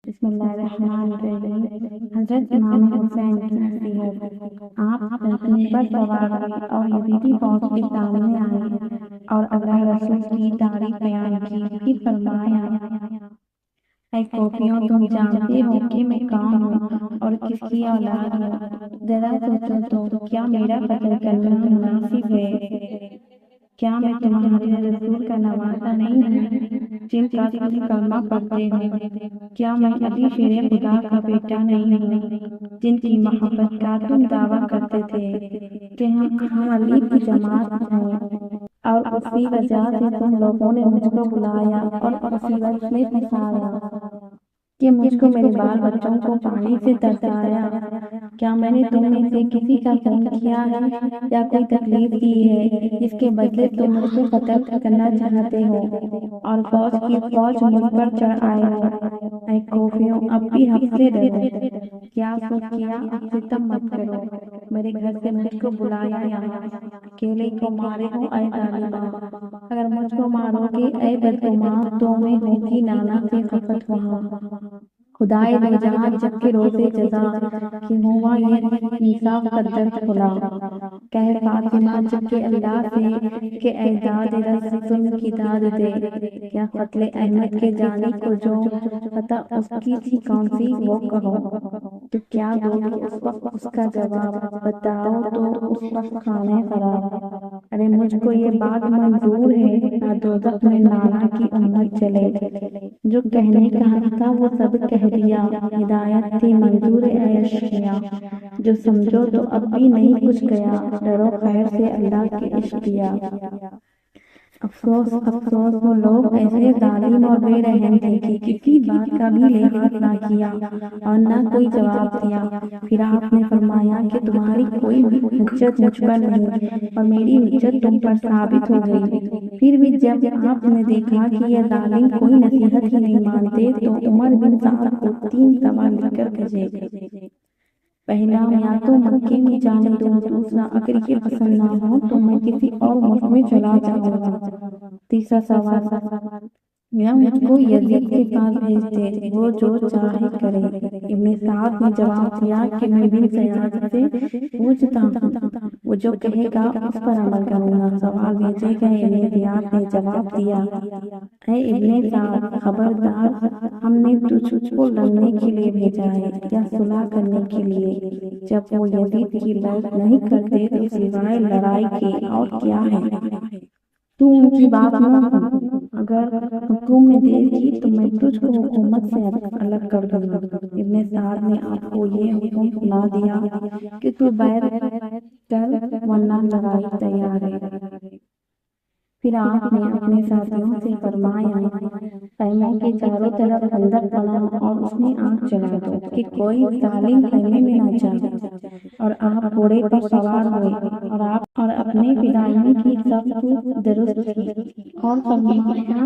بسم اللہ الرحمن الرحیم۔ حضرت امام حسین کی نصیحت۔ آپ اونٹ پر سوار ہوئے اور یزیدی فوج کے سامنے آئے اور اللہ رسول کی تعریف بیان کی۔ پھر فرمایا، اے کوفیوں، تم جانتے ہو کہ میں کون ہوں اور کس کی اولاد ہوں؟ ذرا سوچو تو کیا میرا قتل کرنا مناسب ہے؟ کیا میں تمہارے رسول کا نواسہ نہیں ہوں جن کا تم کلمہ پڑھتے ہو؟ کیا میں علی شیر خدا کا بیٹا نہیں ہوں جن کی محبت کا تم دعویٰ کرتے تھے کہ ہم علی کی جماعت ہیں؟ اور اسی وجہ سے تم لوگوں نے مجھ کو بلایا اور اسی وجہ میں پھنسایا کہ مجھ کو میرے بال بچوں کو پانی سے ترسایا۔ کیا میں نے تم میں سے کسی کا خون کیا ہے یا کوئی تکلیف دی ہے جس کے بدلے تم مجھ کو قتل کرنا چاہتے ہو اور فوج کی فوج مجھ پر چڑھ آئے ہو؟ اے کوفیوں، اب بھی حق سے ڈرو۔ کیا سوچ کیا؟ اب ستم مت کرو۔ میرے گھر سے مجھ کو بلایا یہاں، اکیلے کو مارے ہو اے ظالماں۔ اگر مجھ کو مارو گے اے بدگماں تو میں ہوگی نانا سے خفت وہاں۔ خدائے دو جہاں جب کے روزے جزا کہ ہوا یہ انصاف کا درد کھلا۔ کہہ فاطمہ جب کہ اللہ سے کہ اے داد رس ظلم کی داد دے۔ کیا قتل احمد کے جانی کو جو پتہ اس کی تھی کون سی وہ کہو، تو کیا دو گے اس وقت اس کا جواب؟ بتاؤ تو اس وقت کھانے خراب۔ ارے مجھ کو یہ بات منظور ہے نہ دوزخ میں نانا کی امت جلے۔ جو کہنے کا حق تھا وہ سب کہہ دیا، ہدایت تھی منظور اے اشقیا۔ جو سمجھو تو اب بھی نہیں کچھ گیا، ڈرو خیر سے اللہ کے عشق دیا۔ افسوس افسوس وہ لوگ ایسے ظالم اور بے رحم تھے کہ کسی بات کا بھی لحاظ نہ کیا اور نہ کوئی جواب دیا۔ پھر آپ نے فرمایا کہ تمہاری کوئی بھی حجت مجھ پر نہیں اور میری حجت تم پر ثابت ہو گئی۔ پھر بھی جب آپ نے دیکھا کہ یہ ظالم کوئی نصیحت ہی نہیں مانتے تو عمر بن سعد کو 3 سوال لکھ کر بھیجے۔ پہلا، یا تو مکے میں جانے دو، دوسرا اگر یہ پسند نہ ہو تو میں کسی اور ملک میں چلا جاؤں گا، تیسرا سوال، یا مجھ کو یزید کے پاس بھیج دے، وہ جو چاہے کرے۔ ابن سعد نے جواب دیا کہ میں بن زیاد سے پوچھتا ہوں، وہ جو کہے گا اس پر عمل کروں گا۔ سوال بھیجے گئے۔ ابن زیاد نے جواب دیا، اے ابن سعد، خبردار، ہم نے تجھ کو لڑنے کے لیے بھیجا ہے یا صلح کرنے کے لیے؟ جب وہ یزید کی بات نہیں کرتے تو سوائے لڑائی کے اور کیا ہے؟ تو ان کی بات نہ سن۔ اگر حکم میں دے گی تو میں تجھ کو حکومت سے الگ کر دوں گا۔ ابن سعد نے آپ کو یہ حکم سنا دیا کہ تو بیعت کر ورنہ لڑائی تیار ہے۔ پھر آپ نے اپنے ساتھیوں سے فرمایا، خیمے کے چاروں طرف خندق بناؤ اور اس میں آگ جلا دو کہ کوئی ظالم خیمے میں نہ جائے۔ اور آپ گھوڑے پر سوار ہوئے اور اپنے فدائیوں کی صف درست کی اور فرمایا